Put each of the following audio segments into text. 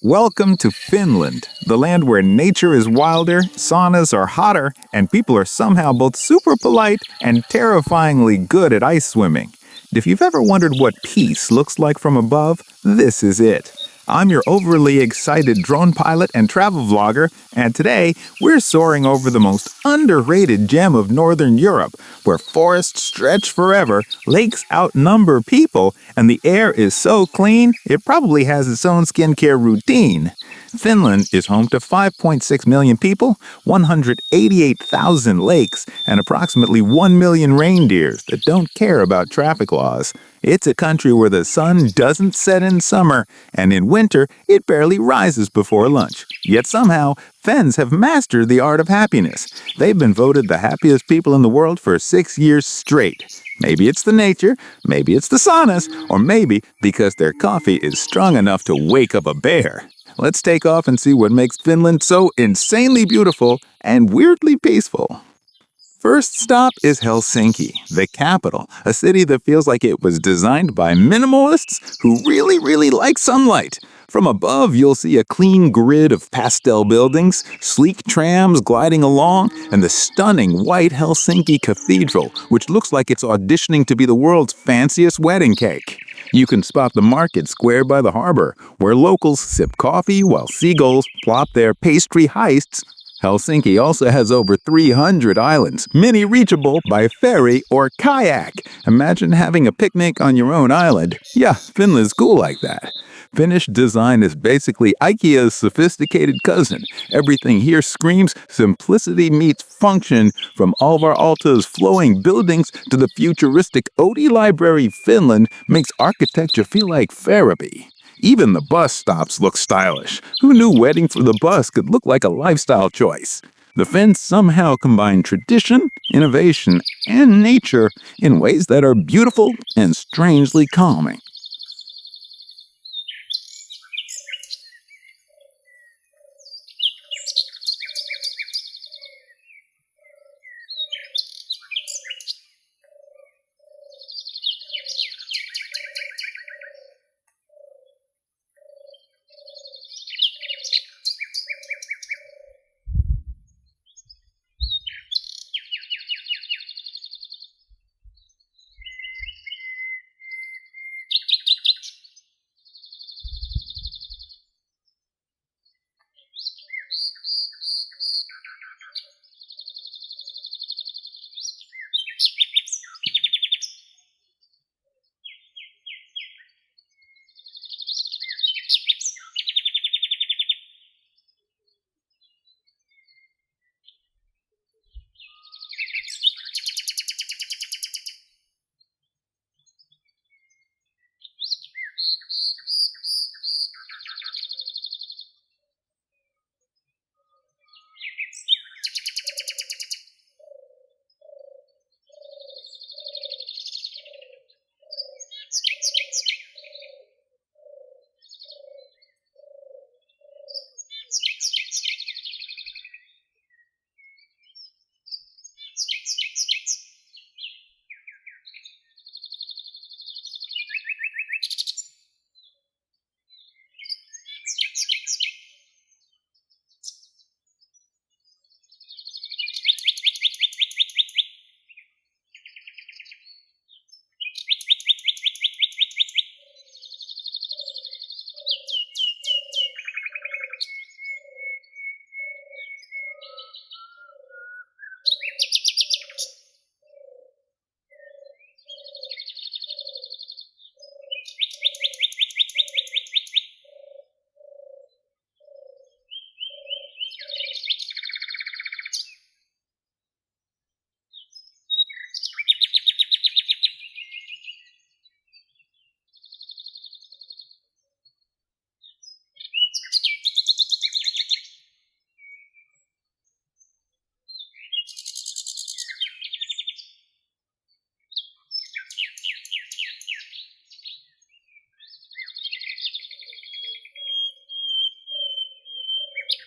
Welcome to Finland, the land where nature is wilder, saunas are hotter, and people are somehow both super polite and terrifyingly good at ice swimming. If you've ever wondered what peace looks like from above, this is it. I'm your overly excited drone pilot and travel vlogger, and today we're soaring over the most underrated gem of Northern Europe, where forests stretch forever, lakes outnumber people, and the air is so clean it probably has its own skincare routine. Finland is home to 5.6 million people, 188,000 lakes, and approximately 1 million reindeers that don't care about traffic laws. It's a country where the sun doesn't set in summer, and in winter, it barely rises before lunch. Yet somehow, Finns have mastered the art of happiness. They've been voted the happiest people in the world for 6 years straight. Maybe it's the nature, maybe it's the saunas, or maybe because their coffee is strong enough to wake up a bear. Let's take off and see what makes Finland so insanely beautiful and weirdly peaceful. First stop is Helsinki, the capital, a city that feels like it was designed by minimalists who really like sunlight. From above, you'll see a clean grid of pastel buildings, sleek trams gliding along, and the stunning white Helsinki Cathedral, which looks like it's auditioning to be the world's fanciest wedding cake. You can spot the market square by the harbor, where locals sip coffee while seagulls plop their pastry heists. Helsinki also has over 300 islands, many reachable by ferry or kayak. Imagine having a picnic on your own island. Yeah, Finland's cool like that. Finnish design is basically IKEA's sophisticated cousin. Everything here screams simplicity meets function, from Alvar Aalto's flowing buildings to the futuristic Oodi Library. Finland makes architecture feel like therapy. Even the bus stops look stylish. Who knew waiting for the bus could look like a lifestyle choice? The Finns somehow combine tradition, innovation, and nature in ways that are beautiful and strangely calming.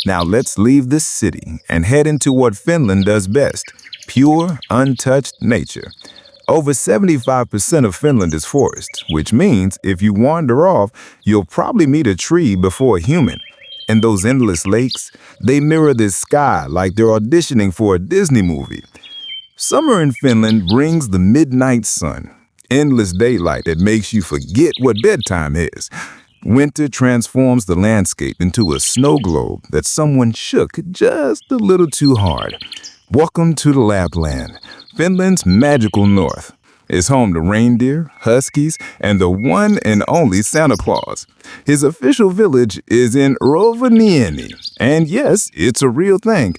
Now let's leave this city and head into what Finland does best: pure, untouched nature. Over 75% of Finland is forest, which means if you wander off, you'll probably meet a tree before a human. And those endless lakes, they mirror this sky like they're auditioning for a Disney movie. Summer in Finland brings the midnight sun, endless daylight that makes you forget what bedtime is. Winter transforms the landscape into a snow globe that someone shook just a little too hard. Welcome to the Lapland, Finland's magical north. It's home to reindeer, huskies, and the one and only Santa Claus. His official village is in Rovaniemi, and yes, it's a real thing.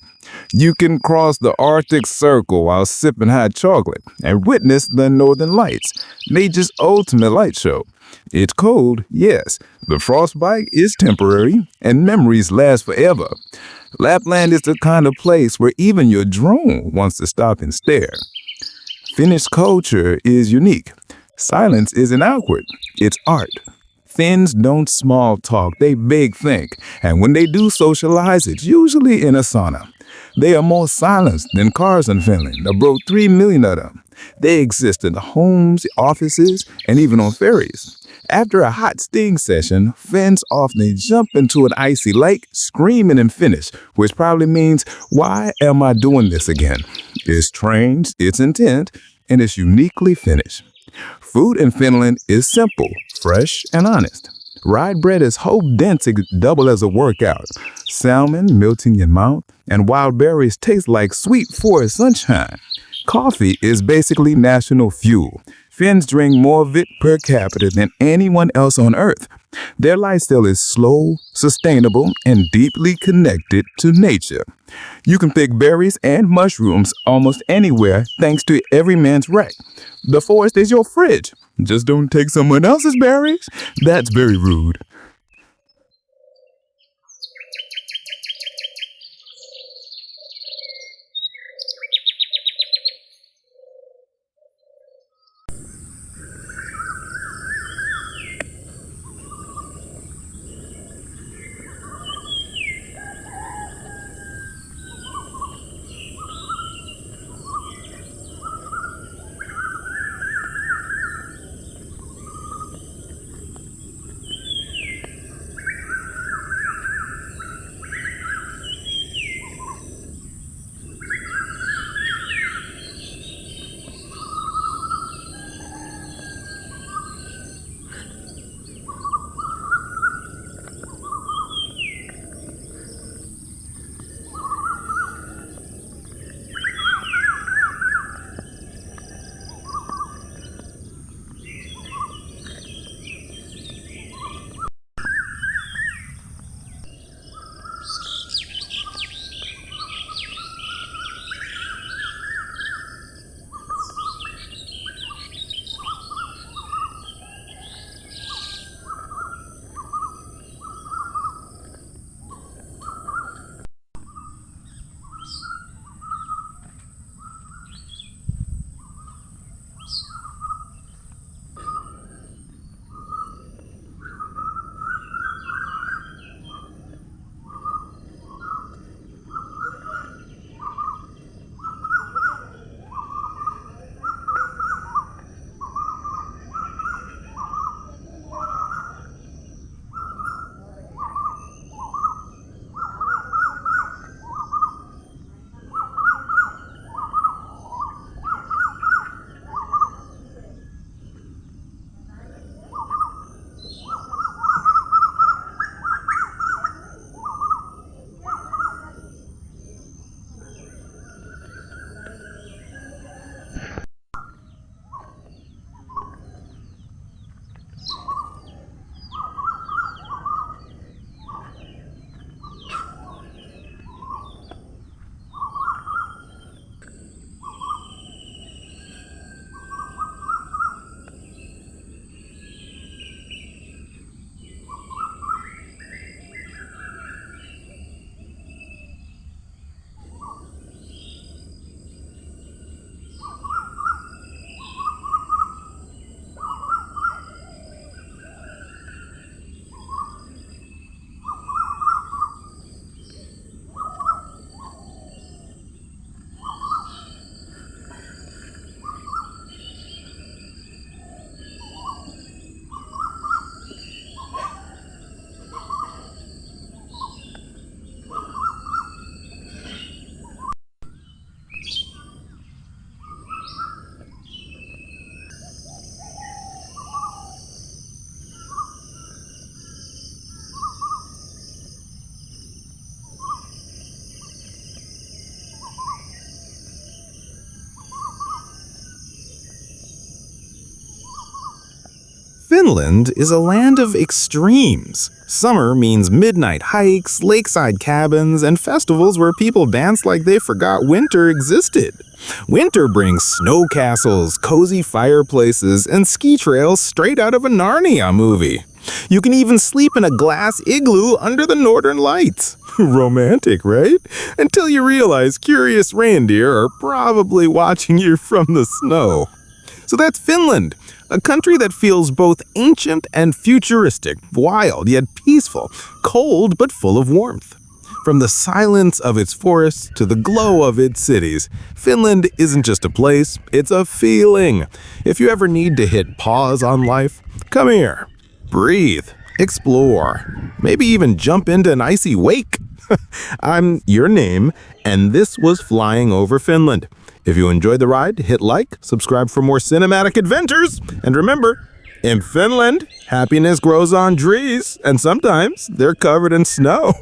You can cross the Arctic Circle while sipping hot chocolate and witness the Northern Lights, nature's ultimate light show. It's cold, yes. The frostbite is temporary, and memories last forever. Lapland is the kind of place where even your drone wants to stop and stare. Finnish culture is unique. Silence isn't outward, it's art. Finns don't small talk, they big think, and when they do socialize, it's usually in a sauna. They are more silenced than cars in Finland. There broke 3 million of them. They exist in homes, offices, and even on ferries. After a hot sting session, Finns often jump into an icy lake, screaming in Finnish, which probably means, "Why am I doing this again?" It's strange, it's intent, and it's uniquely Finnish. Food in Finland is simple, fresh, and honest. Rye bread is so dense it could double as a workout. Salmon melting in your mouth, and wild berries taste like sweet forest sunshine. Coffee is basically national fuel. Finns drink more of it per capita than anyone else on Earth. Their lifestyle is slow, sustainable, and deeply connected to nature. You can pick berries and mushrooms almost anywhere thanks to every man's right. The forest is your fridge. Just don't take someone else's berries. That's very rude. Finland is a land of extremes. Summer means midnight hikes, lakeside cabins, and festivals where people dance like they forgot winter existed. Winter brings snow castles, cozy fireplaces, and ski trails straight out of a Narnia movie. You can even sleep in a glass igloo under the northern lights. Romantic, right? Until you realize curious reindeer are probably watching you from the snow. So that's Finland, a country that feels both ancient and futuristic, wild yet peaceful, cold but full of warmth. From the silence of its forests to the glow of its cities, Finland isn't just a place, it's a feeling. If you ever need to hit pause on life, come here. Breathe, explore, maybe even jump into an icy wake. I'm your name, and this was Flying Over Finland. If you enjoyed the ride, hit like, subscribe for more cinematic adventures, and remember, in Finland, happiness grows on trees, and sometimes they're covered in snow.